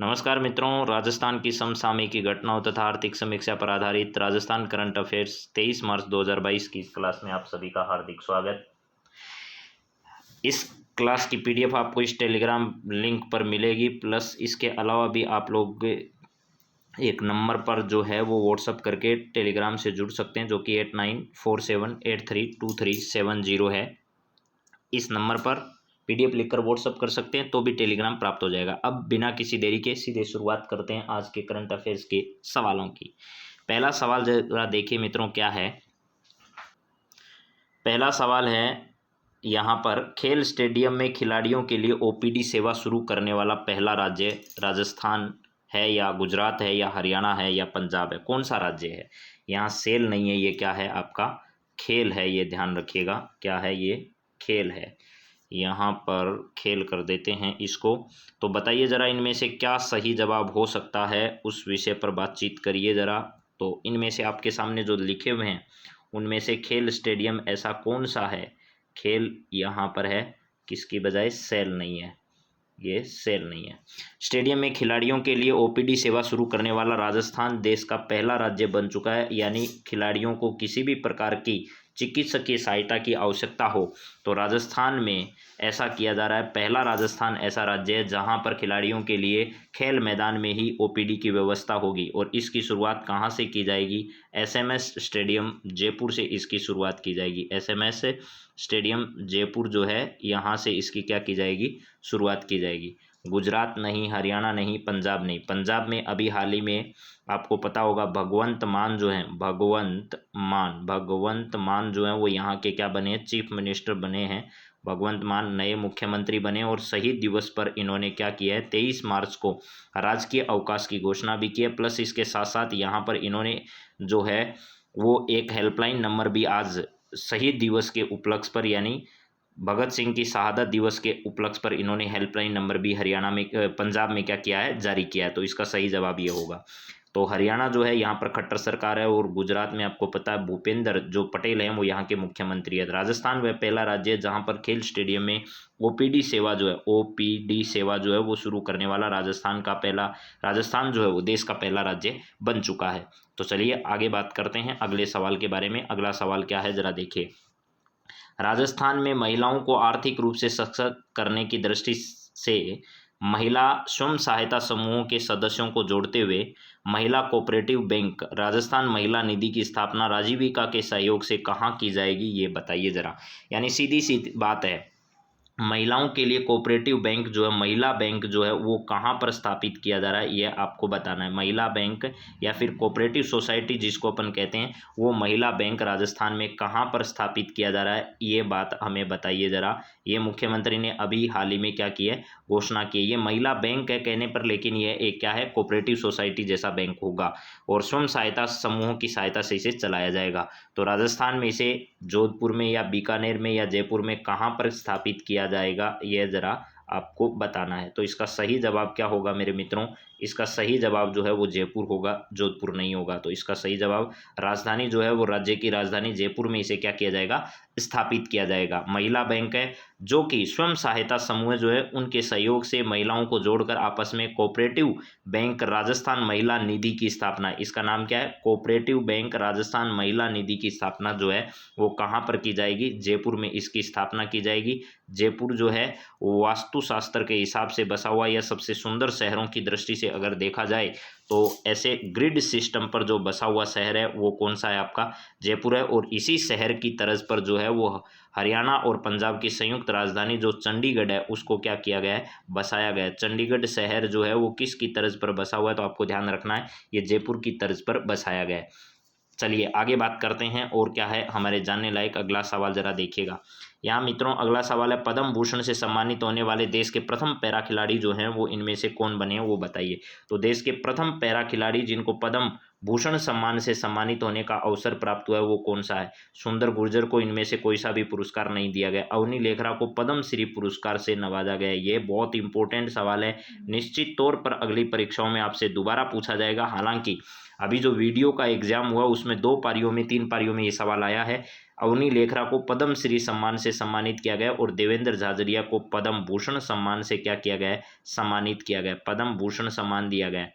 नमस्कार मित्रों, राजस्थान की समसामयिक घटनाओं तथा आर्थिक समीक्षा पर आधारित राजस्थान करंट अफेयर्स 23 मार्च 2022 की इस क्लास में आप सभी का हार्दिक स्वागत। इस क्लास की पीडीएफ आपको इस टेलीग्राम लिंक पर मिलेगी, प्लस इसके अलावा भी आप लोग एक नंबर पर जो है वो व्हाट्सअप करके टेलीग्राम से जुड़ सकते हैं, जो कि 8947832370 है। इस नंबर पर पीडीएफ लिखकर व्हाट्सअप कर सकते हैं तो भी टेलीग्राम प्राप्त हो जाएगा। अब बिना किसी देरी के सीधे शुरुआत करते हैं आज के करंट अफेयर्स के सवालों की। पहला सवाल जरा देखिए मित्रों, क्या है। पहला सवाल है यहाँ पर, खेल स्टेडियम में खिलाड़ियों के लिए ओपीडी सेवा शुरू करने वाला पहला राज्य राजस्थान है या गुजरात है या हरियाणा है या पंजाब है? कौन सा राज्य है? यहाँ सेल नहीं है, ये क्या है आपका? खेल है, ये ध्यान रखिएगा। क्या है ये? खेल है। यहाँ पर खेल कर देते हैं इसको। तो बताइए ज़रा, इनमें से क्या सही जवाब हो सकता है, उस विषय पर बातचीत करिए ज़रा। तो इनमें से आपके सामने जो लिखे हुए हैं उनमें से खेल स्टेडियम ऐसा कौन सा है? खेल यहाँ पर है, किसकी बजाय सेल नहीं है, ये सेल नहीं है। स्टेडियम में खिलाड़ियों के लिए ओपीडी सेवा शुरू करने वाला राजस्थान देश का पहला राज्य बन चुका है। यानी खिलाड़ियों को किसी भी प्रकार की चिकित्सकीय सहायता की आवश्यकता हो तो राजस्थान में ऐसा किया जा रहा है। पहला राजस्थान ऐसा राज्य है जहां पर खिलाड़ियों के लिए खेल मैदान में ही ओपीडी की व्यवस्था होगी। और इसकी शुरुआत कहां से की जाएगी? एसएमएस स्टेडियम जयपुर से इसकी शुरुआत की जाएगी। एसएमएस स्टेडियम जयपुर जो है, यहाँ से इसकी क्या की जाएगी? शुरुआत की जाएगी। गुजरात नहीं, हरियाणा नहीं, पंजाब नहीं। पंजाब में अभी हाल ही में आपको पता होगा भगवंत मान जो हैं, भगवंत मान जो हैं वो यहाँ के क्या बने हैं? चीफ मिनिस्टर बने हैं। भगवंत मान नए मुख्यमंत्री बने और शहीद दिवस पर इन्होंने क्या किया है? 23 मार्च को राजकीय अवकाश की घोषणा भी की है। प्लस इसके साथ साथ यहाँ पर इन्होंने जो है वो एक हेल्पलाइन नंबर भी आज शहीद दिवस के उपलक्ष्य पर, यानी भगत सिंह की शहादत दिवस के उपलक्ष्य पर इन्होंने हेल्पलाइन नंबर भी हरियाणा में पंजाब में क्या किया है? जारी किया है। तो इसका सही जवाब ये होगा। तो हरियाणा जो है यहाँ पर खट्टर सरकार है और गुजरात में आपको पता है भूपेंद्र जो पटेल हैं वो यहाँ के मुख्यमंत्री है। राजस्थान वह पहला राज्य है जहाँ पर खेल स्टेडियम में ओपीडी सेवा जो है, ओपीडी सेवा जो है वो शुरू करने वाला राजस्थान जो है वो देश का पहला राज्य बन चुका है। तो चलिए आगे बात करते हैं अगले सवाल के बारे में। अगला सवाल क्या है, जरा देखिए। राजस्थान में महिलाओं को आर्थिक रूप से सशक्त करने की दृष्टि से महिला स्वयं सहायता समूहों के सदस्यों को जोड़ते हुए महिला कोऑपरेटिव बैंक राजस्थान महिला निधि की स्थापना राजीविका के सहयोग से कहाँ की जाएगी, ये बताइए जरा। यानी सीधी सी बात है, महिलाओं के लिए कोऑपरेटिव बैंक जो है, महिला बैंक जो है वो कहाँ पर स्थापित किया जा रहा है, ये आपको बताना है। महिला बैंक या फिर कोऑपरेटिव सोसाइटी जिसको अपन कहते हैं, वो महिला बैंक राजस्थान में कहाँ पर स्थापित किया जा रहा है, ये बात हमें बताइए ज़रा। ये मुख्यमंत्री ने अभी हाल ही में क्या किया है? घोषणा की है। ये महिला बैंक है कहने पर, लेकिन ये एक क्या है? कोऑपरेटिव सोसाइटी जैसा बैंक होगा और स्वयं सहायता समूहों की सहायता से इसे चलाया जाएगा। तो राजस्थान में इसे जोधपुर में या बीकानेर में या जयपुर में कहाँ पर स्थापित किया जाएगा, यह ज़रा आपको बताना है। तो इसका सही जवाब क्या होगा मेरे मित्रों? इसका सही जवाब जो है वो जयपुर होगा, जोधपुर नहीं होगा। तो इसका सही जवाब, राजधानी जो है वो राज्य की राजधानी जयपुर में इसे क्या किया जाएगा? स्थापित किया जाएगा। महिला बैंक है जो कि स्वयं सहायता समूह जो है उनके सहयोग से महिलाओं को जोड़कर आपस में कोऑपरेटिव बैंक राजस्थान महिला निधि की स्थापना, इसका नाम क्या है? कोऑपरेटिव बैंक राजस्थान महिला निधि की स्थापना जो है वो कहाँ पर की जाएगी? जयपुर में इसकी स्थापना की जाएगी। जयपुर जो है वास्तुशास्त्र के हिसाब से बसा हुआ या सबसे सुंदर शहरों की दृष्टि से अगर देखा जाए तो ऐसे ग्रिड सिस्टम पर जो बसा हुआ शहर है वो कौन सा है? आपका जयपुर है। और इसी शहर की तर्ज पर जो है वो हरियाणा और पंजाब की संयुक्त राजधानी जो चंडीगढ़ है उसको क्या किया गया है? बसाया गया है। चंडीगढ़ शहर जो है वो किसकी तर्ज पर बसा हुआ है? तो आपको ध्यान रखना है, ये जयपुर की तर्ज पर बसाया गया है। चलिए आगे बात करते हैं और क्या है हमारे जानने लायक अगला सवाल, जरा देखिएगा। यहाँ मित्रों अगला सवाल है, पद्म भूषण से सम्मानित होने वाले देश के प्रथम पैरा खिलाड़ी जो हैं वो इनमें से कौन बने हैं, वो बताइए। तो देश के प्रथम पैरा खिलाड़ी जिनको पद्म भूषण सम्मान से सम्मानित होने का अवसर प्राप्त हुआ है वो कौन सा है? सुंदर गुर्जर को इनमें से कोई सा भी पुरस्कार नहीं दिया गया। अवनी लेखरा को पद्म श्री पुरस्कार से नवाजा गया। ये बहुत इंपॉर्टेंट सवाल है, निश्चित तौर पर अगली परीक्षाओं में आपसे दोबारा पूछा जाएगा। हालांकि अभी जो वीडियो का एग्जाम हुआ उसमें 2 पारियों में 3 पारियों में ये सवाल आया है। अवनी लेखरा को पद्म श्री सम्मान से सम्मानित किया गया और देवेंद्र झाझड़िया को पद्म भूषण सम्मान से क्या किया गया, सम्मानित किया गया, पद्म भूषण सम्मान दिया गया।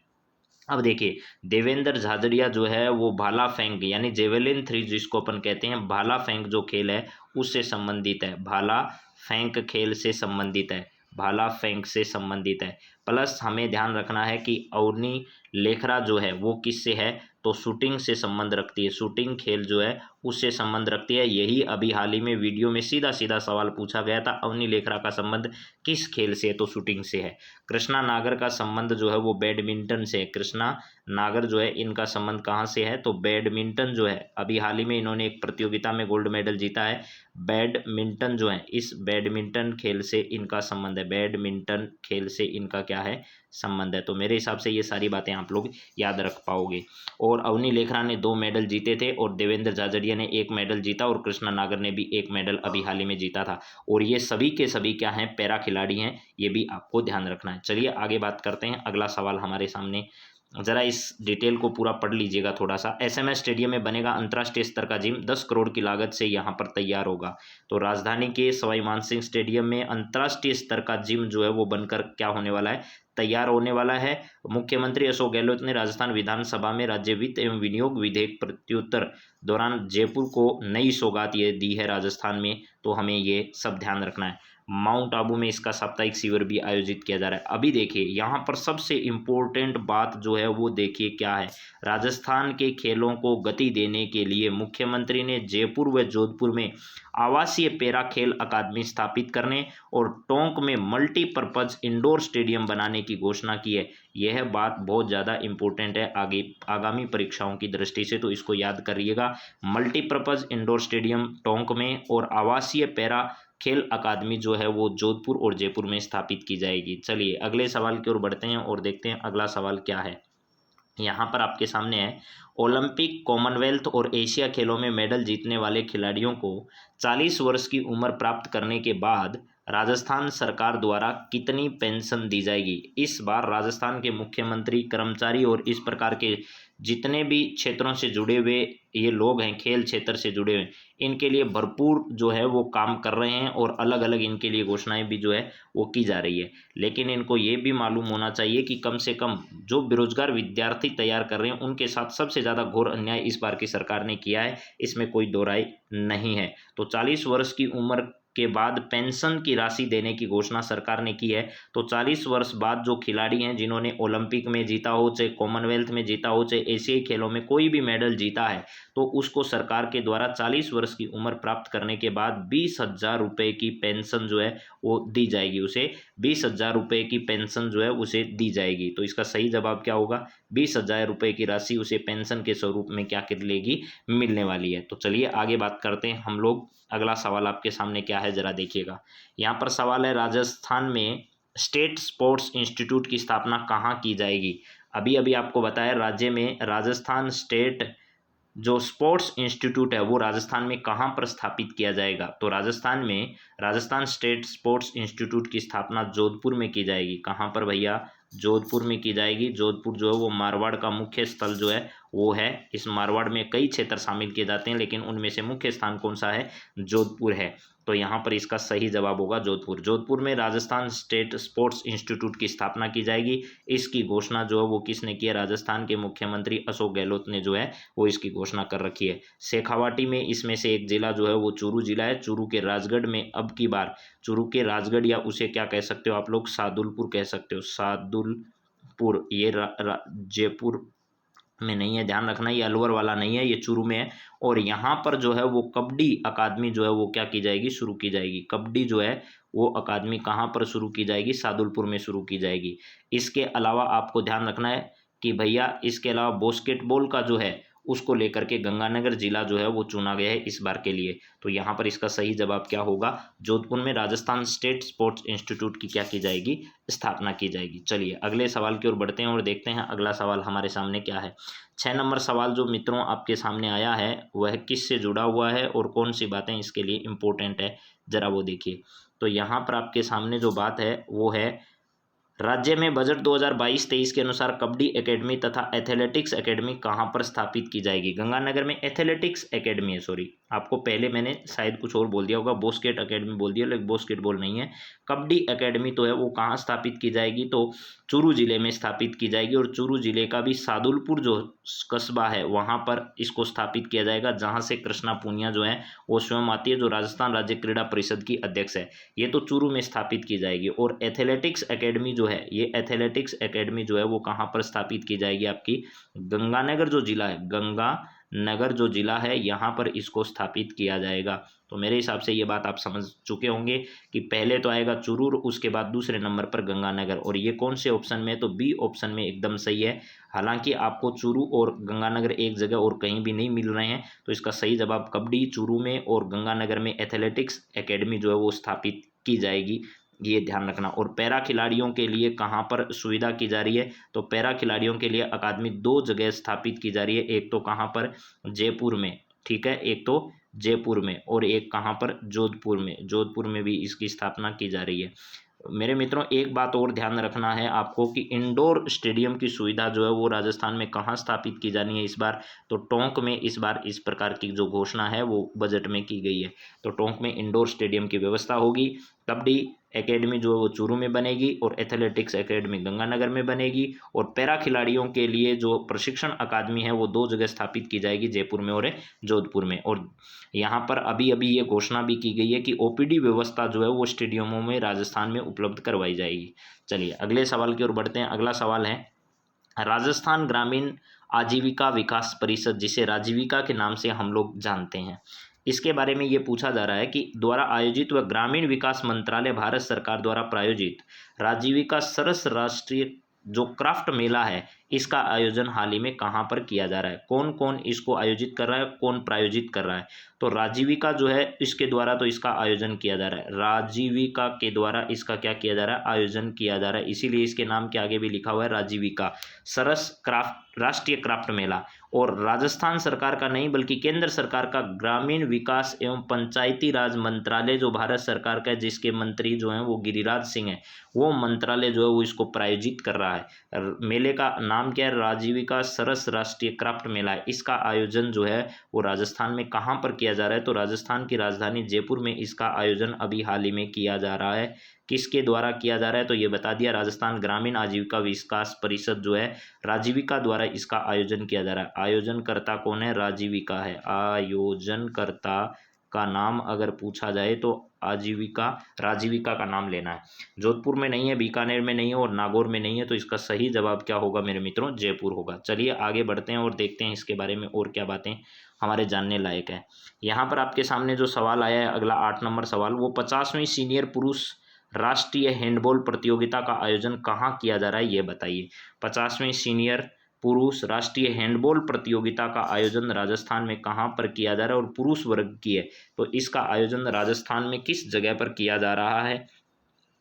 अब देखिए देवेंद्र झाझड़िया जो है वो भाला फेंक यानी जेवेलिन थ्री जिसको अपन कहते हैं, भाला फेंक जो खेल है उससे संबंधित है, भाला फेंक खेल से संबंधित है, भाला फेंक से संबंधित है। प्लस हमें ध्यान रखना है कि अवनी लेखरा जो है वो किससे है, तो शूटिंग से संबंध रखती है, शूटिंग खेल जो है उससे संबंध रखती है। यही अभी हाल ही में वीडियो में सीधा सीधा सवाल पूछा गया था, अवनी लेखरा का संबंध किस खेल से है, तो शूटिंग से है। कृष्णा नागर का संबंध जो है वो बैडमिंटन से है, कृष्णा नागर जो है इनका संबंध कहाँ से है, तो बैडमिंटन जो है अभी हाल ही में इन्होंने एक प्रतियोगिता में गोल्ड मेडल जीता है, बैडमिंटन जो है इस बैडमिंटन खेल से इनका संबंध है, बैडमिंटन खेल से इनका क्या है, संबंध है। तो मेरे हिसाब से ये सारी बातें आप लोग याद रख पाओगे। और अवनी लेखरा ने 2 मेडल जीते थे और देवेंद्र झाझड़िया ने 1 मेडल जीता और कृष्णा नागर ने भी 1 मेडल अभी हाल ही में जीता था। और ये सभी के सभी क्या हैं, पैरा खिलाड़ी हैं, ये भी आपको ध्यान रखना है। चलिए आगे बात करते हैं। अगला सवाल हमारे सामने, जरा इस डिटेल को पूरा पढ़ लीजिएगा थोड़ा सा। एसएमएस स्टेडियम में बनेगा अंतर्राष्ट्रीय स्तर का जिम, 10 करोड़ की लागत से यहाँ पर तैयार होगा। तो राजधानी के सवाई मानसिंह स्टेडियम में अंतर्राष्ट्रीय स्तर का जिम जो है वो बनकर क्या होने वाला है, तैयार होने वाला है। मुख्यमंत्री अशोक गहलोत ने राजस्थान विधानसभा में राज्य वित्त एवं विनियोग विधेयक प्रत्युत्तर दौरान जयपुर को नई सौगात ये दी है राजस्थान में, तो हमें ये सब ध्यान रखना है। माउंट आबू में इसका साप्ताहिक शिविर भी आयोजित किया जा रहा है। अभी देखिए यहाँ पर सबसे इम्पोर्टेंट बात जो है वो देखिए क्या है, राजस्थान के खेलों को गति देने के लिए मुख्यमंत्री ने जयपुर व जोधपुर में आवासीय पैरा खेल अकादमी स्थापित करने और टोंक में मल्टीपर्पज इंडोर स्टेडियम बनाने की घोषणा की है। यह बात बहुत ज़्यादा इंपॉर्टेंट है आगे आगामी परीक्षाओं की दृष्टि से, तो इसको याद करिएगा। मल्टीपर्पज इंडोर स्टेडियम टोंक में और आवासीय पैरा खेल अकादमी जो है वो जोधपुर और जयपुर में स्थापित की जाएगी। चलिए अगले सवाल की ओर बढ़ते हैं और देखते हैं अगला सवाल क्या है। यहाँ पर आपके सामने है, ओलंपिक, कॉमनवेल्थ और एशिया खेलों में मेडल जीतने वाले खिलाड़ियों को 40 वर्ष की उम्र प्राप्त करने के बाद राजस्थान सरकार द्वारा कितनी पेंशन दी जाएगी। इस बार राजस्थान के मुख्यमंत्री, कर्मचारी और इस प्रकार के जितने भी क्षेत्रों से जुड़े हुए ये लोग हैं, खेल क्षेत्र से जुड़े हुए, इनके लिए भरपूर जो है वो काम कर रहे हैं और अलग अलग इनके लिए घोषणाएं भी जो है वो की जा रही है। लेकिन इनको ये भी मालूम होना चाहिए कि कम से कम जो बेरोजगार विद्यार्थी तैयार कर रहे हैं उनके साथ सबसे ज़्यादा घोर अन्याय इस बार की सरकार ने किया है, इसमें कोई दो राय नहीं है। तो 40 वर्ष की उम्र के बाद पेंशन की राशि देने की घोषणा सरकार ने की है। तो 40 वर्ष बाद जो खिलाड़ी हैं जिन्होंने ओलंपिक में जीता हो, चाहे कॉमनवेल्थ में जीता हो, चाहे एशियाई खेलों में कोई भी मेडल जीता है, तो उसको सरकार के द्वारा 40 वर्ष की उम्र प्राप्त करने के बाद 20,000 रुपये की पेंशन जो है वो दी जाएगी, उसे 20,000 रुपये की पेंशन जो है उसे दी जाएगी। तो इसका सही जवाब क्या होगा, 20,000 रुपये की राशि उसे पेंशन के स्वरूप में क्या कर लेगी, मिलने वाली है। तो चलिए आगे बात करते हैं हम लोग। अगला सवाल आपके सामने क्या है जरा देखिएगा। यहाँ पर सवाल है, राजस्थान में स्टेट स्पोर्ट्स इंस्टीट्यूट की स्थापना कहाँ की जाएगी। अभी अभी आपको बताया राज्य में राजस्थान स्टेट जो स्पोर्ट्स इंस्टीट्यूट है वो राजस्थान में कहाँ पर स्थापित किया जाएगा। तो राजस्थान में राजस्थान स्टेट स्पोर्ट्स इंस्टीट्यूट की स्थापना जोधपुर में की जाएगी। कहाँ पर भैया, जोधपुर में की जाएगी। जोधपुर जो है वो मारवाड़ का मुख्य स्थल जो है वो है। इस मारवाड़ में कई क्षेत्र शामिल किए जाते हैं लेकिन उनमें से मुख्य स्थान कौन सा है, जोधपुर है। तो यहाँ पर इसका सही जवाब होगा जोधपुर। जोधपुर में राजस्थान स्टेट स्पोर्ट्स इंस्टीट्यूट की स्थापना की जाएगी। इसकी घोषणा जो है वो किसने की है, राजस्थान के मुख्यमंत्री अशोक गहलोत ने जो है वो इसकी घोषणा कर रखी है। शेखावाटी में इसमें से एक जिला जो है वो चूरू जिला है। चूरू के राजगढ़ में अब की बार, चूरू के राजगढ़ या उसे क्या कह सकते हो आप लोग, सादुलपुर कह सकते हो, सादुलपुर। ये जयपुर में नहीं है, ध्यान रखना, ये अलवर वाला नहीं है, ये चूरू में है। और यहाँ पर जो है वो कबड्डी अकादमी जो है वो क्या की जाएगी, शुरू की जाएगी। कबड्डी जो है वो अकादमी कहाँ पर शुरू की जाएगी, सादुलपुर में शुरू की जाएगी। इसके अलावा आपको ध्यान रखना है कि भैया इसके अलावा बास्केटबॉल का जो है उसको लेकर के गंगानगर जिला जो है वो चुना गया है इस बार के लिए। तो यहाँ पर इसका सही जवाब क्या होगा, जोधपुर में राजस्थान स्टेट स्पोर्ट्स इंस्टीट्यूट की क्या की जाएगी, स्थापना की जाएगी। चलिए अगले सवाल की ओर बढ़ते हैं और देखते हैं अगला सवाल हमारे सामने क्या है। 6 नंबर सवाल जो मित्रों आपके सामने आया है वह किससे जुड़ा हुआ है और कौन सी बातें इसके लिए इम्पोर्टेंट है, जरा वो देखिए। तो यहाँ पर आपके सामने जो बात है वो है, राज्य में बजट 2022-23 के अनुसार कबड्डी एकेडमी तथा एथलेटिक्स एकेडमी कहाँ पर स्थापित की जाएगी। गंगानगर में एथलेटिक्स एकेडमी है, सॉरी, आपको पहले मैंने शायद कुछ और बोल दिया होगा, बास्केट एकेडमी बोल दिया, लेकिन बास्केटबॉल नहीं है। कबड्डी एकेडमी तो है, वो कहाँ स्थापित की जाएगी, तो चूरू जिले में स्थापित की जाएगी। और चूरू जिले का भी सादुलपुर जो कस्बा है वहाँ पर इसको स्थापित किया जाएगा, जहाँ से कृष्णा पूनिया जो है वो स्वयं आती है, जो राजस्थान राज्य क्रीड़ा परिषद की अध्यक्ष है। ये तो चूरू में स्थापित की जाएगी। और एथलेटिक्स एकेडमी जो है, ये एथलेटिक्स एकेडमी जो है वो कहाँ पर स्थापित की जाएगी, आपकी गंगानगर जो जिला है, गंगानगर जो जिला है यहाँ पर इसको स्थापित किया जाएगा। तो मेरे हिसाब से ये बात आप समझ चुके होंगे कि पहले तो आएगा चुरूर, उसके बाद दूसरे नंबर पर गंगानगर। और ये कौन से ऑप्शन में है, तो बी ऑप्शन में एकदम सही है। हालांकि आपको चूरू और गंगानगर एक जगह और कहीं भी नहीं मिल रहे हैं, तो इसका सही जवाब कबड्डी चूरू में और गंगानगर में एथलेटिक्स एकेडमी जो है वो स्थापित की जाएगी, ये ध्यान रखना। और पैरा खिलाड़ियों के लिए कहाँ पर सुविधा की जा रही है, तो पैरा खिलाड़ियों के लिए अकादमी दो जगह स्थापित की जा रही है। एक तो कहाँ पर, जयपुर में, ठीक है, एक तो जयपुर में, और एक कहाँ पर, जोधपुर में। जोधपुर में भी इसकी स्थापना की जा रही है। मेरे मित्रों, एक बात और ध्यान रखना है आपको कि इंडोर स्टेडियम की सुविधा जो है वो राजस्थान में कहाँ स्थापित की जानी है इस बार, तो टोंक में इस बार इस प्रकार की जो घोषणा है वो बजट में की गई है। तो टोंक में इंडोर स्टेडियम की व्यवस्था होगी। कबड्डी एकेडमी जो है वो चूरू में बनेगी, और एथलेटिक्स एकेडमी गंगानगर में बनेगी। और पैरा खिलाड़ियों के लिए जो प्रशिक्षण अकादमी है वो दो जगह स्थापित की जाएगी, जयपुर में और जोधपुर में। और यहाँ पर अभी अभी ये घोषणा भी की गई है कि ओपीडी व्यवस्था जो है वो स्टेडियमों में राजस्थान में उपलब्ध करवाई जाएगी। चलिए अगले सवाल की ओर बढ़ते हैं। अगला सवाल है, राजस्थान ग्रामीण आजीविका विकास परिषद, जिसे राजीविका के नाम से हम लोग जानते हैं, इसके बारे में ये पूछा जा रहा है कि द्वारा आयोजित व ग्रामीण विकास मंत्रालय भारत सरकार द्वारा प्रायोजित राजीविका सरस राष्ट्रीय जो क्राफ्ट मेला है, इसका आयोजन हाल ही में कहाँ पर किया जा रहा है। कौन कौन इसको आयोजित कर रहा है, कौन प्रायोजित कर रहा है, तो राजीविका जो है इसके द्वारा तो इसका आयोजन किया जा रहा है। राजीविका के द्वारा इसका क्या किया जा रहा है, आयोजन किया जा रहा है। इसीलिए इसके नाम के आगे भी लिखा हुआ है राजीविका सरस क्राफ्ट राष्ट्रीय क्राफ्ट मेला। और राजस्थान सरकार का नहीं बल्कि केंद्र सरकार का ग्रामीण विकास एवं पंचायती राज मंत्रालय जो भारत सरकार का है, जिसके मंत्री जो हैं वो गिरिराज सिंह हैं, वो मंत्रालय जो है वो इसको प्रायोजित कर रहा है। मेले का नाम क्या है, राजीविका सरस राष्ट्रीय क्राफ्ट मेला है। इसका आयोजन जो है वो राजस्थान में कहाँ पर किया जा रहा है, तो राजस्थान की राजधानी जयपुर में इसका आयोजन अभी हाल ही में किया जा रहा है। किसके द्वारा किया जा रहा है, तो ये बता दिया, राजस्थान ग्रामीण आजीविका विकास परिषद जो है राजीविका द्वारा इसका आयोजन किया जा रहा है। आयोजनकर्ता कौन है, राजीविका है। आयोजनकर्ता का नाम अगर पूछा जाए तो आजीविका राजीविका का नाम लेना है। जोधपुर में नहीं है, बीकानेर में नहीं है, और नागौर में नहीं है, तो इसका सही जवाब क्या होगा मेरे मित्रों, जयपुर होगा। चलिए आगे बढ़ते हैं और देखते हैं इसके बारे में और क्या बातें हमारे जानने लायक है। यहाँ पर आपके सामने जो सवाल आया है अगला 8 नंबर सवाल, वो 50वीं सीनियर पुरुष राष्ट्रीय हैंडबॉल प्रतियोगिता का आयोजन कहाँ किया जा रहा है, ये बताइए। 50वीं सीनियर पुरुष राष्ट्रीय हैंडबॉल प्रतियोगिता का आयोजन राजस्थान में कहाँ पर किया जा रहा है, और पुरुष वर्ग की है, तो इसका आयोजन राजस्थान में किस जगह पर किया जा रहा है।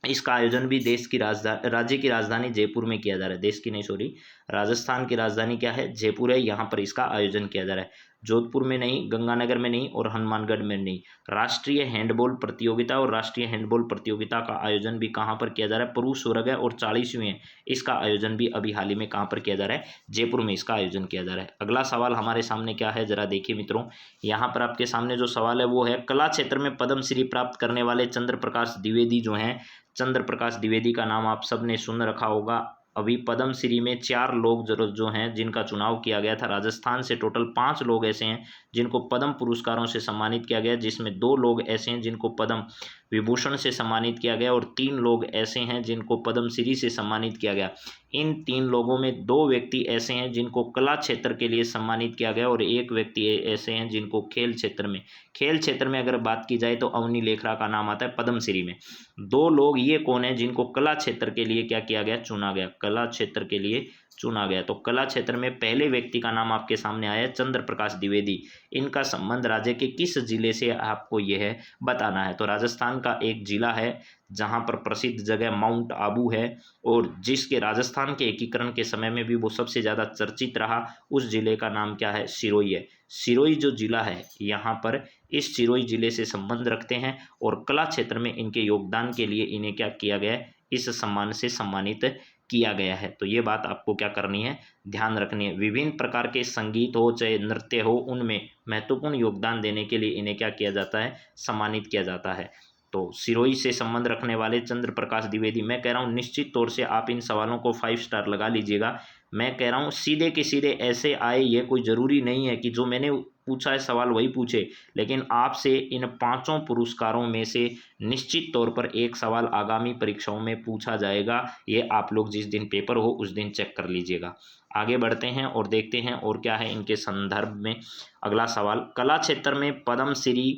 इसका आयोजन भी देश की राजधानी राज्य की राजधानी जयपुर में किया जा रहा है। देश की नहीं, सॉरी, राजस्थान की राजधानी क्या है, जयपुर है। यहाँ पर इसका आयोजन किया जा रहा है। जोधपुर में नहीं, गंगानगर में नहीं, और हनुमानगढ़ में नहीं। राष्ट्रीय हैंडबॉल प्रतियोगिता और राष्ट्रीय हैंडबॉल प्रतियोगिता का आयोजन भी कहाँ पर किया जा रहा है, पुरुष वर्ग है और 40वीं है। इसका आयोजन भी अभी हाल ही में कहाँ पर किया जा रहा है, जयपुर में इसका आयोजन किया जा रहा है। अगला सवाल हमारे सामने क्या है, जरा देखिए मित्रों। यहाँ पर आपके सामने जो सवाल है वो है, कला क्षेत्र में पद्मश्री प्राप्त करने वाले चंद्र प्रकाश द्विवेदी जो हैं, चंद्र प्रकाश द्विवेदी का नाम आप सब ने सुन रखा होगा। अभी पद्मश्री में 4 लोग जो हैं जिनका चुनाव किया गया था। राजस्थान से टोटल 5 लोग ऐसे हैं जिनको पद्म पुरस्कारों से सम्मानित किया गया, जिसमें 2 लोग ऐसे हैं जिनको पद्म विभूषण से सम्मानित किया गया, और 3 लोग ऐसे हैं जिनको पद्मश्री से सम्मानित किया गया। इन 3 लोगों में 2 व्यक्ति ऐसे हैं जिनको कला क्षेत्र के लिए सम्मानित किया गया, और 1 व्यक्ति ऐसे हैं जिनको खेल क्षेत्र में अगर बात की जाए तो अवनी लेखरा का नाम आता है पद्मश्री में। 2 लोग ये कौन है जिनको कला क्षेत्र के लिए क्या किया गया, चुना गया, कला क्षेत्र के लिए चुना गया। तो कला क्षेत्र में पहले व्यक्ति का नाम आपके सामने आया है, चंद्र प्रकाश द्विवेदी। इनका संबंध राज्य के किस जिले से आपको यह है बताना है। तो राजस्थान का एक जिला है जहां पर प्रसिद्ध जगह माउंट आबू है, और जिसके राजस्थान के एकीकरण के समय में भी वो सबसे ज़्यादा चर्चित रहा, उस जिले का नाम क्या है, सिरोही है। सिरोही जो जिला है यहाँ पर, इस सिरोही जिले से संबंध रखते हैं, और कला क्षेत्र में इनके योगदान के लिए इन्हें क्या किया गया, इस सम्मान से सम्मानित किया गया है। तो ये बात आपको क्या करनी है, ध्यान रखनी है। विभिन्न प्रकार के संगीत हो चाहे नृत्य हो, उनमें महत्वपूर्ण योगदान देने के लिए इन्हें क्या किया जाता है, सम्मानित किया जाता है। तो सिरोही से संबंध रखने वाले चंद्र प्रकाश द्विवेदी, मैं कह रहा हूँ निश्चित तौर से आप इन सवालों को 5 स्टार लगा लीजिएगा। मैं कह रहा हूँ सीधे के सीधे ऐसे आए, ये कोई ज़रूरी नहीं है कि जो मैंने पूछा है सवाल वही पूछे, लेकिन आपसे इन 5 पुरस्कारों में से निश्चित तौर पर एक सवाल आगामी परीक्षाओं में पूछा जाएगा। ये आप लोग जिस दिन पेपर हो उस दिन चेक कर लीजिएगा। आगे बढ़ते हैं और देखते हैं और क्या है इनके संदर्भ में। अगला सवाल, कला क्षेत्र में पद्मश्री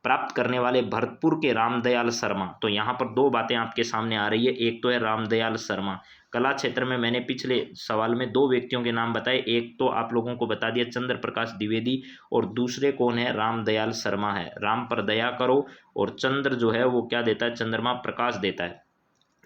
प्राप्त करने वाले भरतपुर के रामदयाल शर्मा। तो यहाँ पर 2 बातें आपके सामने आ रही है। एक तो है रामदयाल शर्मा, कला क्षेत्र में मैंने पिछले सवाल में 2 व्यक्तियों के नाम बताए, एक तो आप लोगों को बता दिया चंद्र प्रकाश द्विवेदी, और दूसरे कौन है, रामदयाल शर्मा है। राम पर दया करो, और चंद्र जो है वो क्या देता है, चंद्रमा प्रकाश देता है।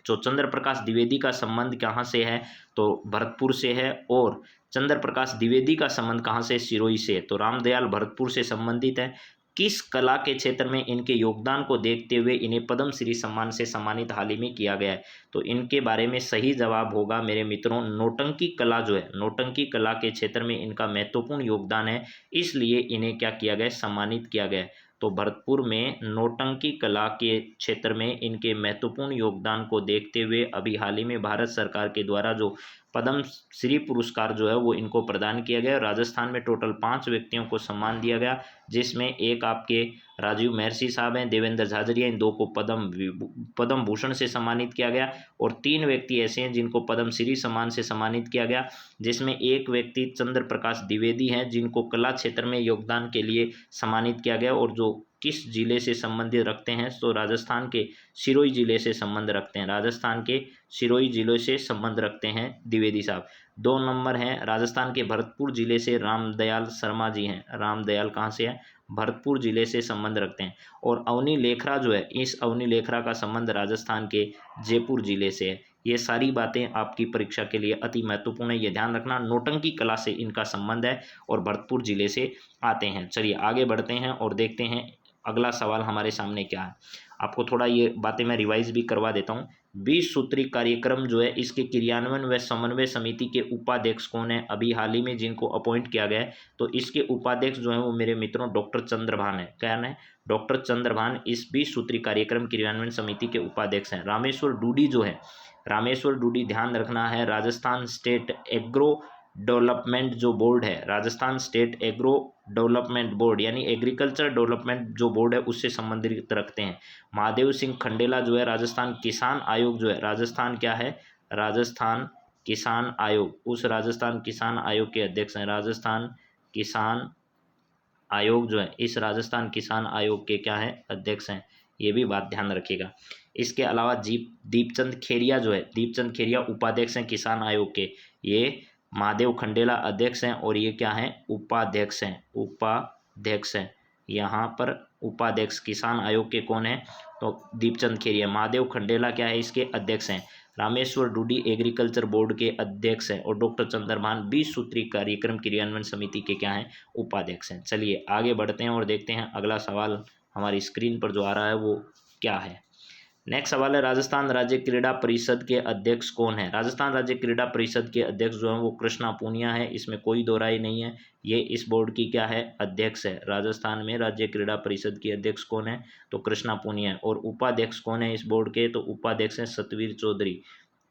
जो चंद्र प्रकाश द्विवेदी का संबंध कहाँ से है, तो भरतपुर से है, और चंद्र प्रकाश द्विवेदी का संबंध कहाँ से, सिरोही से। तो रामदयाल भरतपुर से संबंधित है। किस कला के क्षेत्र में इनके योगदान को देखते हुए इन्हें पद्मश्री सम्मान से सम्मानित हाल ही में किया गया है। तो इनके बारे में सही जवाब होगा मेरे मित्रों, नौटंकी कला जो है, नौटंकी कला के क्षेत्र में इनका महत्वपूर्ण योगदान है, इसलिए इन्हें क्या किया गया, सम्मानित किया गया है। तो भरतपुर में नौटंकी कला के क्षेत्र में इनके महत्वपूर्ण योगदान को देखते हुए अभी हाल ही में भारत सरकार के द्वारा जो पद्म श्री पुरस्कार जो है वो इनको प्रदान किया गया। राजस्थान में टोटल 5 व्यक्तियों को सम्मान दिया गया, जिसमें एक आपके राजीव महर्षि साहब हैं, देवेंद्र झाझरिया, इन 2 को पद्म भूषण से सम्मानित किया गया, और 3 व्यक्ति ऐसे हैं जिनको पद्मश्री सम्मान से सम्मानित किया गया, जिसमें एक व्यक्ति चंद्र प्रकाश द्विवेदी हैं जिनको कला क्षेत्र में योगदान के लिए सम्मानित किया गया, और जो किस जिले से संबंधित रखते हैं, तो राजस्थान के सिरोही जिले से संबंध रखते हैं, राजस्थान के सिरोही जिले से संबंध रखते हैं द्विवेदी साहब। 2 नंबर हैं राजस्थान के भरतपुर जिले से रामदयाल शर्मा जी हैं। रामदयाल कहाँ से है, भरतपुर जिले से संबंध रखते हैं। और अवनी लेखरा जो है, इस अवनी लेखरा का संबंध राजस्थान के जयपुर जिले से है। ये सारी बातें आपकी परीक्षा के लिए अति महत्वपूर्ण है, ये ध्यान रखना। नौटंकी कला से इनका संबंध है और भरतपुर जिले से आते हैं। चलिए आगे बढ़ते हैं और देखते हैं अगला सवाल हमारे सामने क्या है। आपको थोड़ा ये बातें मैं रिवाइज भी करवा देता हूँ। 20 सूत्री कार्यक्रम जो है, इसके क्रियान्वयन व समन्वय समिति के उपाध्यक्ष कौन है, अभी हाल ही में जिनको अपॉइंट किया गया है, तो इसके उपाध्यक्ष जो है वो मेरे मित्रों डॉक्टर चंद्रभान है। क्या है, डॉक्टर चंद्रभान इस 20 सूत्री कार्यक्रम क्रियान्वयन समिति के उपाध्यक्ष हैं। रामेश्वर डूडी जो है, रामेश्वर डूडी ध्यान रखना है, राजस्थान स्टेट एग्रो डेवलपमेंट जो बोर्ड है, Rajasthan state agro development board यानी एग्रीकल्चर डेवलपमेंट जो बोर्ड है उससे संबंधित रखते हैं। महादेव सिंह खंडेला जो है, राजस्थान किसान आयोग जो है, राजस्थान क्या है, राजस्थान किसान आयोग, उस राजस्थान किसान आयोग के अध्यक्ष हैं। राजस्थान किसान आयोग जो है, इस राजस्थान किसान आयोग के क्या है, अध्यक्ष हैं। ये भी बात ध्यान रखिएगा। इसके अलावा दीपचंद खेरिया जो है, दीपचंद खेरिया उपाध्यक्ष हैं किसान आयोग के। ये महादेव खंडेला अध्यक्ष हैं और ये क्या हैं, उपाध्यक्ष हैं, उपाध्यक्ष हैं। यहाँ पर उपाध्यक्ष किसान आयोग के कौन है, तो दीपचंद खेरिया। महादेव खंडेला क्या है, इसके अध्यक्ष हैं। रामेश्वर डूडी एग्रीकल्चर बोर्ड के अध्यक्ष हैं, और डॉक्टर चंद्रभान 20 सूत्री कार्यक्रम क्रियान्वयन समिति के क्या हैं, उपाध्यक्ष हैं। चलिए आगे बढ़ते हैं और देखते हैं अगला सवाल हमारी स्क्रीन पर जो आ रहा है वो क्या है। नेक्स्ट सवाल है, राजस्थान राज्य क्रीड़ा परिषद के अध्यक्ष कौन है। राजस्थान राज्य क्रीड़ा परिषद के अध्यक्ष जो है वो कृष्णा पूनिया है, इसमें कोई दो राय नहीं है। ये इस बोर्ड की क्या है, अध्यक्ष है। राजस्थान में राज्य क्रीड़ा परिषद की अध्यक्ष कौन है, तो कृष्णा पूनिया है। और उपाध्यक्ष कौन है इस बोर्ड के, तो उपाध्यक्ष हैं सतवीर चौधरी।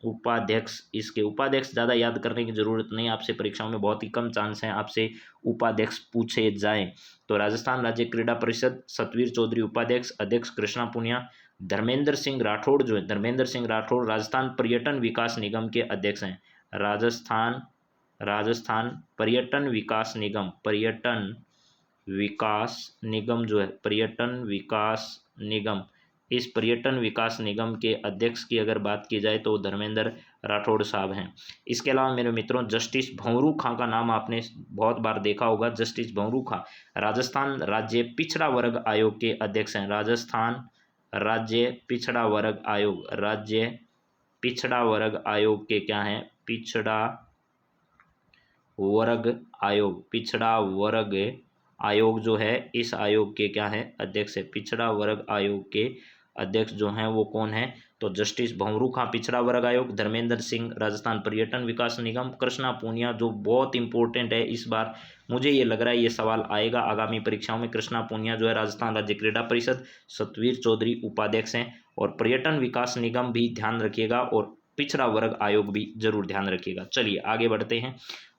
उपाध्यक्ष, इसके उपाध्यक्ष ज़्यादा याद करने की जरूरत नहीं, आपसे परीक्षाओं में बहुत ही कम चांस हैं आपसे उपाध्यक्ष पूछे जाएं। तो राजस्थान राज्य क्रीड़ा परिषद सतवीर चौधरी उपाध्यक्ष, अध्यक्ष कृष्णा पुनिया। धर्मेंद्र सिंह राठौड़ जो है, धर्मेंद्र सिंह राठौड़ राजस्थान पर्यटन विकास निगम के अध्यक्ष हैं। राजस्थान पर्यटन विकास निगम, पर्यटन विकास निगम जो है, पर्यटन विकास निगम, इस पर्यटन विकास निगम के अध्यक्ष की अगर बात की जाए तो धर्मेंद्र राठौड़ साहब हैं। इसके अलावा मेरे मित्रों जस्टिस भंवरू खां का नाम आपने बहुत बार देखा होगा। जस्टिस भंवरू खां राजस्थान राज्य पिछड़ा वर्ग आयोग के अध्यक्ष हैं। राजस्थान राज्य पिछड़ा वर्ग आयोग, राज्य पिछड़ा वर्ग आयोग के क्या हैं, पिछड़ा वर्ग आयोग, पिछड़ा वर्ग आयोग जो है इस आयोग के क्या है, अध्यक्ष है। पिछड़ा वर्ग आयोग के अध्यक्ष जो हैं वो कौन है, तो जस्टिस भंवरू खां पिछड़ा वर्ग आयोग, धर्मेंद्र सिंह राजस्थान पर्यटन विकास निगम, कृष्णा पूनिया जो बहुत इंपॉर्टेंट है इस बार, मुझे ये लग रहा है ये सवाल आएगा आगामी परीक्षाओं में। कृष्णा पूनिया जो है राजस्थान राज्य क्रीड़ा परिषद, सतवीर चौधरी उपाध्यक्ष हैं। और पर्यटन विकास निगम भी ध्यान रखिएगा और पिछड़ा वर्ग आयोग भी जरूर ध्यान रखिएगा। चलिए आगे बढ़ते हैं।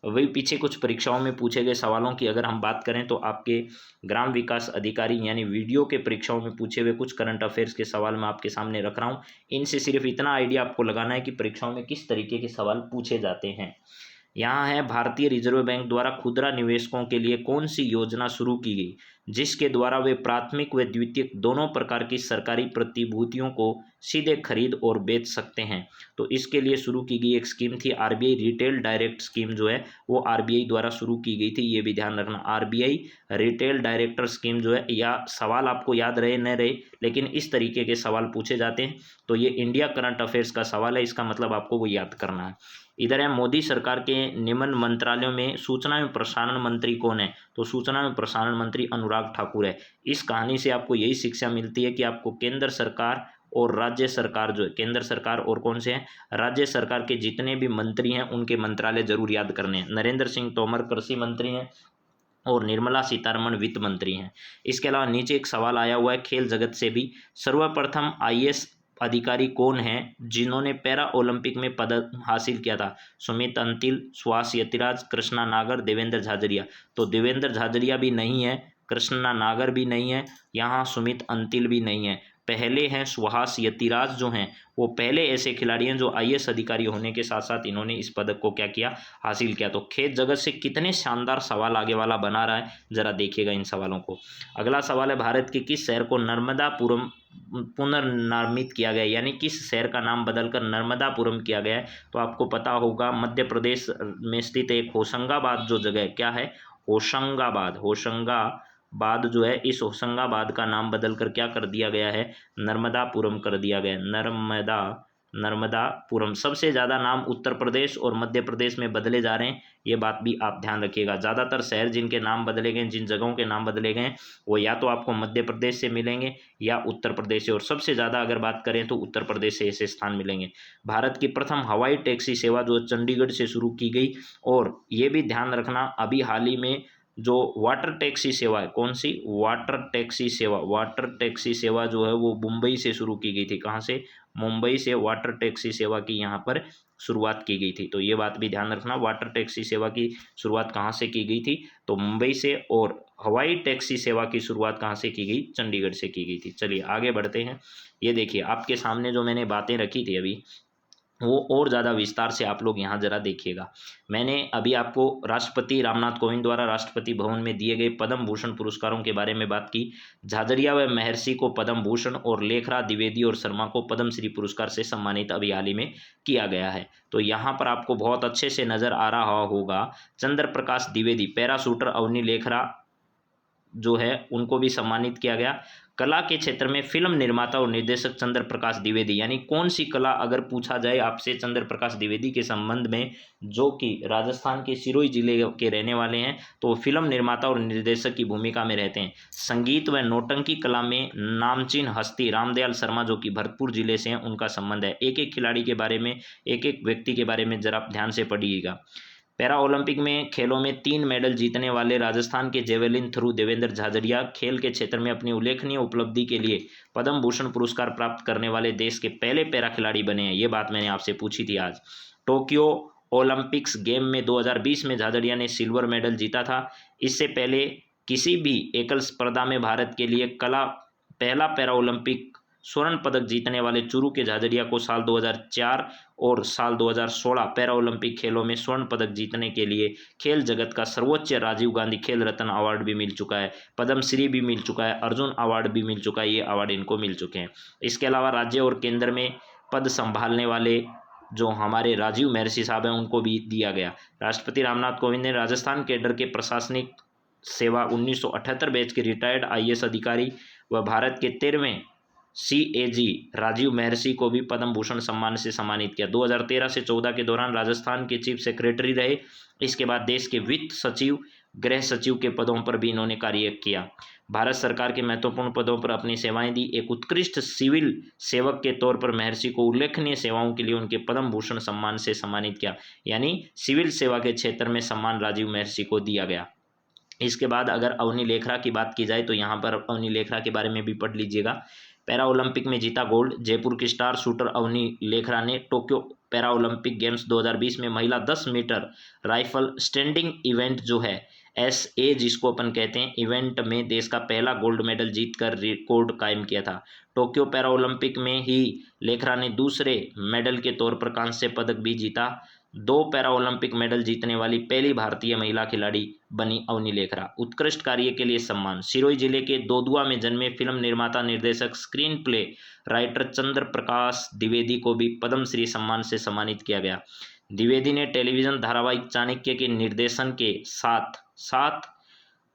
वही पीछे कुछ परीक्षाओं में पूछे गए सवालों की अगर हम बात करें तो आपके ग्राम विकास अधिकारी यानी वीडियो के परीक्षाओं में पूछे हुए कुछ करंट अफेयर्स के सवाल मैं आपके सामने रख रहा हूँ। इनसे सिर्फ इतना आइडिया आपको लगाना है कि परीक्षाओं में किस तरीके के सवाल पूछे जाते हैं। यहाँ है, भारतीय रिजर्व बैंक द्वारा खुदरा निवेशकों के लिए कौन सी योजना शुरू की गई जिसके द्वारा वे प्राथमिक व द्वितीयक दोनों प्रकार की सरकारी प्रतिभूतियों को सीधे खरीद और बेच सकते हैं। तो इसके लिए शुरू की गई एक स्कीम थी आरबीआई रिटेल डायरेक्ट स्कीम जो है वो आरबीआई द्वारा शुरू की गई थी, ये भी ध्यान रखना। आरबीआई रिटेल डायरेक्टर स्कीम जो है, या सवाल आपको याद रहे न रहे लेकिन इस तरीके के सवाल पूछे जाते हैं। तो ये इंडिया करंट अफेयर्स का सवाल है, इसका मतलब आपको वो याद करना है। इधर है, मोदी सरकार के निम्न मंत्रालयों में सूचना एवं प्रसारण मंत्री कौन है? तो सूचना एवं प्रसारण मंत्री अनुराग ठाकुर है। इस कहानी से आपको यही शिक्षा मिलती है कि आपको केंद्र सरकार और राज्य सरकार जो है, केंद्र सरकार और कौन से हैं, राज्य सरकार के जितने भी मंत्री हैं उनके मंत्रालय जरूर याद करने हैं। नरेंद्र सिंह तोमर कृषि मंत्री हैं और निर्मला सीतारमण वित्त मंत्री हैं। इसके अलावा नीचे एक सवाल आया हुआ है खेल जगत से भी, सर्वप्रथम आईएएस अधिकारी कौन हैं जिन्होंने पैरा ओलंपिक में पदक हासिल किया था? सुमित अंतिल, सुहास यतिराज, कृष्णा नागर, देवेंद्र झाझरिया। तो देवेंद्र झाझरिया भी नहीं है, कृष्णा नागर भी नहीं है, यहाँ सुमित अंतिल भी नहीं है। पहले हैं सुहास यतिराज जो हैं वो पहले ऐसे खिलाड़ी हैं जो आईएएस अधिकारी होने के साथ साथ इन्होंने इस पदक को क्या किया, हासिल किया। तो खेल जगत से कितने शानदार सवाल आगे वाला बना रहा है, जरा देखिएगा इन सवालों को। अगला सवाल है, भारत के किस शहर को नर्मदापुरम पुनर्नामित किया गया, यानी किस शहर का नाम बदलकर नर्मदापुरम किया गया है? तो आपको पता होगा मध्य प्रदेश में स्थित एक होशंगाबाद जो जगह क्या है, होशंगाबाद, होशंगाबाद जो है, इस होशंगाबाद का नाम बदलकर क्या कर दिया गया है, नर्मदापुरम कर दिया गया। नर्मदापुरम। सबसे ज़्यादा नाम उत्तर प्रदेश और मध्य प्रदेश में बदले जा रहे हैं, ये बात भी आप ध्यान रखिएगा। ज़्यादातर शहर जिनके नाम बदले गए, जिन जगहों के नाम बदले गए वो या तो आपको मध्य प्रदेश से मिलेंगे या उत्तर प्रदेश से, और सबसे ज़्यादा अगर बात करें तो उत्तर प्रदेश से ऐसे स्थान मिलेंगे। भारत की प्रथम हवाई टैक्सी सेवा जो चंडीगढ़ से शुरू की गई, और ये भी ध्यान रखना अभी हाल ही में जो वाटर टैक्सी सेवा है, कौन सी, वाटर टैक्सी सेवा जो है वो मुंबई से शुरू की गई थी। कहाँ से? मुंबई से वाटर टैक्सी सेवा की यहाँ पर शुरुआत की गई थी। तो ये बात भी ध्यान रखना, वाटर टैक्सी सेवा की शुरुआत कहाँ से की गई थी, तो मुंबई से, और हवाई टैक्सी सेवा की शुरुआत कहाँ से की गई, चंडीगढ़ से की गई थी। चलिए आगे बढ़ते हैं। ये देखिए आपके सामने जो मैंने बातें रखी थी अभी, वो और ज़्यादा विस्तार से आप लोग यहाँ जरा देखिएगा। मैंने अभी आपको राष्ट्रपति रामनाथ कोविंद द्वारा राष्ट्रपति भवन में दिए गए पद्म भूषण पुरस्कारों के बारे में बात की। झाझरिया व महर्षि को पद्म भूषण और लेखरा, द्विवेदी और शर्मा को पद्मश्री पुरस्कार से सम्मानित अभी हाल ही में किया गया है। तो यहाँ पर आपको बहुत अच्छे से नजर आ रहा होगा, चंद्र प्रकाश द्विवेदी, पैराशूटर अवनी लेखरा जो है उनको भी सम्मानित किया गया। कला के क्षेत्र में फिल्म निर्माता और निर्देशक चंद्र प्रकाश द्विवेदी, यानी कौन सी कला अगर पूछा जाए आपसे चंद्र प्रकाश द्विवेदी के संबंध में, जो कि राजस्थान के सिरोही जिले के रहने वाले हैं, तो फिल्म निर्माता और निर्देशक की भूमिका में रहते हैं। संगीत व नौटंकी कला में नामचीन हस्ती रामदयाल शर्मा जो कि भरतपुर जिले से हैं, उनका संबंध है। एक एक खिलाड़ी के बारे में, एक एक व्यक्ति के बारे में जरा ध्यान से पढ़िएगा। पैरा ओलंपिक में खेलों में 3 मेडल जीतने वाले राजस्थान के जेवेलिन थ्रू देवेंद्र झाझरिया खेल के क्षेत्र में अपनी उल्लेखनीय उपलब्धि के लिए पद्म भूषण पुरस्कार प्राप्त करने वाले देश के पहले पैरा खिलाड़ी बने हैं। ये बात मैंने आपसे पूछी थी आज। टोक्यो ओलंपिक्स गेम में 2020 में झाझरिया ने सिल्वर मेडल जीता था। इससे पहले किसी भी एकल स्पर्धा में भारत के लिए पहला पैरा ओलंपिक स्वर्ण पदक जीतने वाले चुरू के झाझरिया को साल 2004 और साल 2016 पैरा ओलंपिक खेलों में स्वर्ण पदक जीतने के लिए खेल जगत का सर्वोच्च राजीव गांधी खेल रत्न अवार्ड भी मिल चुका है, पद्मश्री भी मिल चुका है, अर्जुन अवार्ड भी मिल चुका है। ये अवार्ड इनको मिल चुके हैं। इसके अलावा राज्य और केंद्र में पद संभालने वाले जो हमारे राजीव महर्षि साहब हैं उनको भी दिया गया। राष्ट्रपति रामनाथ कोविंद ने राजस्थान कैडर के प्रशासनिक सेवा 1978 बैच के रिटायर्ड आईएएस अधिकारी व भारत के 13वें CAG राजीव महर्षि को भी पद्म भूषण सम्मान से सम्मानित किया। 2013 से 14 के दौरान राजस्थान के चीफ सेक्रेटरी रहे। इसके बाद देश के वित्त सचिव गृह सचिव के पदों पर भी इन्होंने कार्य किया। भारत सरकार के महत्वपूर्ण पदों पर अपनी सेवाएं दी। एक उत्कृष्ट सिविल सेवक के तौर पर महर्षि को उल्लेखनीय सेवाओं के लिए उनके पद्म भूषण सम्मान से सम्मानित किया, यानी सिविल सेवा के क्षेत्र में सम्मान राजीव महर्षि को दिया गया। इसके बाद अगर अवनी लेखरा की बात की जाए तो यहाँ पर अवनी लेखरा के बारे में भी पढ़ लीजिएगा। पैरा ओलंपिक में जीता गोल्ड। जयपुर की स्टार शूटर अवनी लेखरा ने टोक्यो पैरा ओलंपिक गेम्स 2020 में महिला 10 मीटर राइफल स्टैंडिंग इवेंट जो है SA जिसको अपन कहते हैं, इवेंट में देश का पहला गोल्ड मेडल जीतकर रिकॉर्ड कायम किया था। टोक्यो पैरा ओलंपिक में ही लेखरा ने दूसरे मेडल के तौर पर कांस्य पदक भी जीता। 2 पैरा ओलंपिक मेडल जीतने वाली पहली भारतीय महिला खिलाड़ी बनी अवनी लेखरा। उत्कृष्ट कार्य के लिए सम्मान। सिरोही जिले के दोदुआ में जन्मे फिल्म निर्माता, निर्देशक, स्क्रीन प्ले राइटर चंद्र प्रकाश द्विवेदी को भी पद्मश्री सम्मान से सम्मानित किया गया। द्विवेदी ने टेलीविजन धारावाहिक चाणक्य के निर्देशन के साथ साथ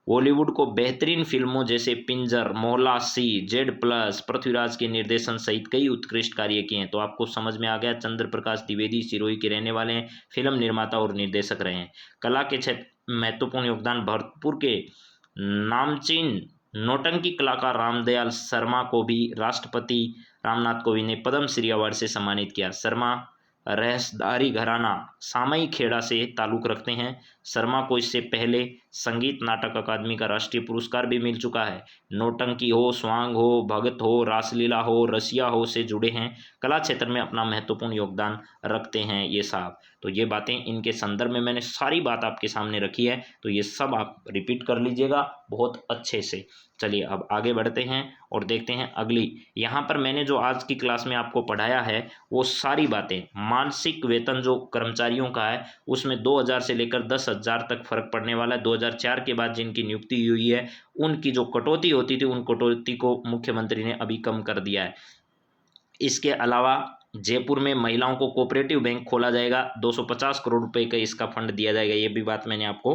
बॉलीवुड को बेहतरीन फिल्मों जैसे पिंजर, मोहल्ला सी, Z+, पृथ्वीराज के निर्देशन सहित कई उत्कृष्ट कार्य किए हैं। तो आपको समझ में आ गया, चंद्र प्रकाश द्विवेदी सिरोही के रहने वाले हैं, फिल्म निर्माता और निर्देशक रहे हैं। कला के क्षेत्र महत्वपूर्ण योगदान। भरतपुर के नामचीन नौटंकी कलाकार रामदयाल शर्मा को भी राष्ट्रपति रामनाथ कोविंद ने पद्मश्री अवार्ड से सम्मानित किया। शर्मा रहस्यधारी घराना सामई खेड़ा से ताल्लुक रखते हैं। शर्मा को इससे पहले संगीत नाटक अकादमी का राष्ट्रीय पुरस्कार भी मिल चुका है। नौटंकी हो, स्वांग हो, भगत हो, रासलीला हो, रसिया हो से जुड़े हैं। कला क्षेत्र में अपना महत्वपूर्ण योगदान रखते हैं ये साहब। तो ये बातें इनके संदर्भ में मैंने सारी बात आपके सामने रखी है, तो ये सब आप रिपीट कर लीजिएगा बहुत अच्छे से। चलिए अब आगे बढ़ते हैं और देखते हैं अगली। यहाँ पर मैंने जो आज की क्लास में आपको पढ़ाया है वो सारी बातें, मासिक वेतन जो कर्मचारियों का है उसमें 2000 से लेकर 10,000 तक फर्क पड़ने वाला है। 2004 के बाद जिनकी नियुक्ति हुई है उनकी जो कटौती होती थी उन कटौती को मुख्यमंत्री ने अभी कम कर दिया है। इसके अलावा जयपुर में महिलाओं को कोऑपरेटिव बैंक खोला जाएगा, 250 करोड़ रुपए का इसका फंड दिया जाएगा, ये भी बात मैंने आपको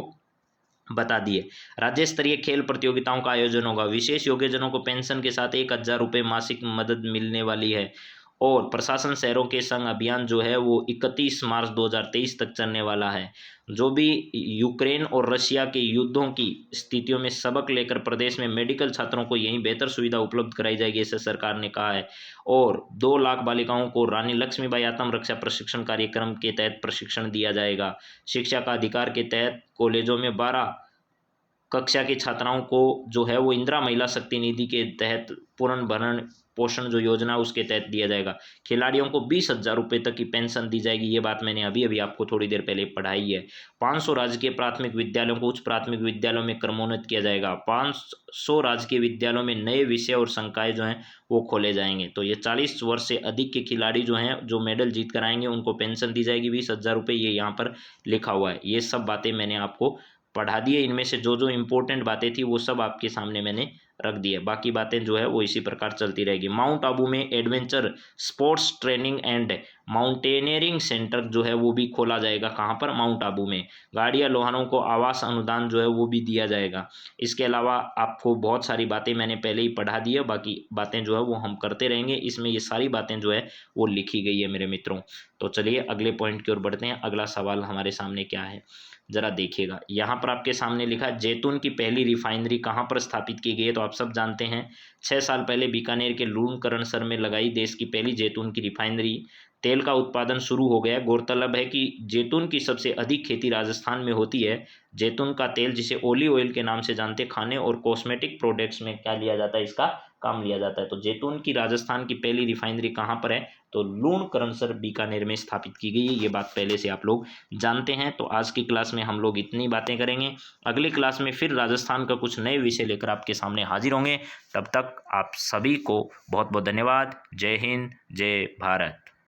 बता दिए। राज्य स्तरीय खेल प्रतियोगिताओं का आयोजन होगा। विशेष योग्यजनों को पेंशन के साथ 1000 रुपये मासिक मदद मिलने वाली है। और प्रशासन शहरों के संग अभियान जो है वो 31 मार्च 2023 तक चलने वाला है। जो भी यूक्रेन और रशिया के युद्धों की स्थितियों में सबक लेकर प्रदेश में मेडिकल छात्रों को यहीं बेहतर सुविधा उपलब्ध कराई जाएगी, ऐसे सरकार ने कहा है। और 2 लाख बालिकाओं को रानी लक्ष्मीबाई आत्मरक्षा प्रशिक्षण कार्यक्रम के तहत प्रशिक्षण दिया जाएगा। शिक्षा का अधिकार के तहत कॉलेजों में 12 कक्षा की छात्राओं को जो है वो इंदिरा महिला शक्ति निधि के तहत पूर्ण भरण पोषण जो योजना उसके तहत दिया जाएगा। खिलाड़ियों को 20,000 रुपये तक की पेंशन दी जाएगी, ये बात मैंने अभी अभी आपको थोड़ी देर पहले पढ़ाई है। 500 राजकीय प्राथमिक विद्यालयों को उच्च प्राथमिक विद्यालयों में क्रमोन्नत किया जाएगा। 500 राजकीय विद्यालयों में नए विषय और संकाय जो हैं वो खोले जाएंगे। तो ये 40 वर्ष से अधिक के खिलाड़ी जो हैं जो मेडल जीत कर आएंगे उनको पेंशन दी जाएगी 20,000 रुपये, ये यहाँ पर लिखा हुआ है। ये सब बातें मैंने आपको पढ़ा दी है। इनमें से जो जो इम्पोर्टेंट बातें थी वो सब आपके सामने मैंने रख दी है, बाकी बातें जो है वो इसी प्रकार चलती रहेगी। माउंट आबू में adventure sports training and mountaineering centre जो है वो भी खोला जाएगा। कहाँ पर? माउंट आबू में। गाड़ियाँ लोहानों को आवास अनुदान जो है वो भी दिया जाएगा। इसके अलावा आपको बहुत सारी बातें मैंने पहले ही पढ़ा दी है, बाकी बातें जो है वो हम करते रहेंगे। इसमें ये सारी बातें जो है वो लिखी गई है मेरे मित्रों। तो चलिए अगले पॉइंट की ओर बढ़ते हैं। अगला सवाल हमारे सामने क्या है जरा देखिएगा। यहाँ पर आपके सामने लिखा है जैतून की पहली रिफाइनरी कहाँ पर स्थापित की गई है। तो आप सब जानते हैं 6 साल पहले बीकानेर के लूणकरणसर में लगाई देश की पहली जैतून की रिफाइनरी। तेल का उत्पादन शुरू हो गया। गौरतलब है कि जैतून की सबसे अधिक खेती राजस्थान में होती है। जैतून का तेल जिसे ओलिव ऑयल के नाम से जानते, खाने और कॉस्मेटिक प्रोडक्ट्स में क्या लिया जाता है, इसका काम लिया जाता है। तो जैतून की राजस्थान की पहली रिफाइनरी कहाँ पर है? तो लूणकरणसर बीकानेर में स्थापित की गई है। ये बात पहले से आप लोग जानते हैं। तो आज की क्लास में हम लोग इतनी बातें करेंगे। अगली क्लास में फिर राजस्थान का कुछ नए विषय लेकर आपके सामने हाजिर होंगे। तब तक आप सभी को बहुत बहुत धन्यवाद। जय हिंद, जय भारत।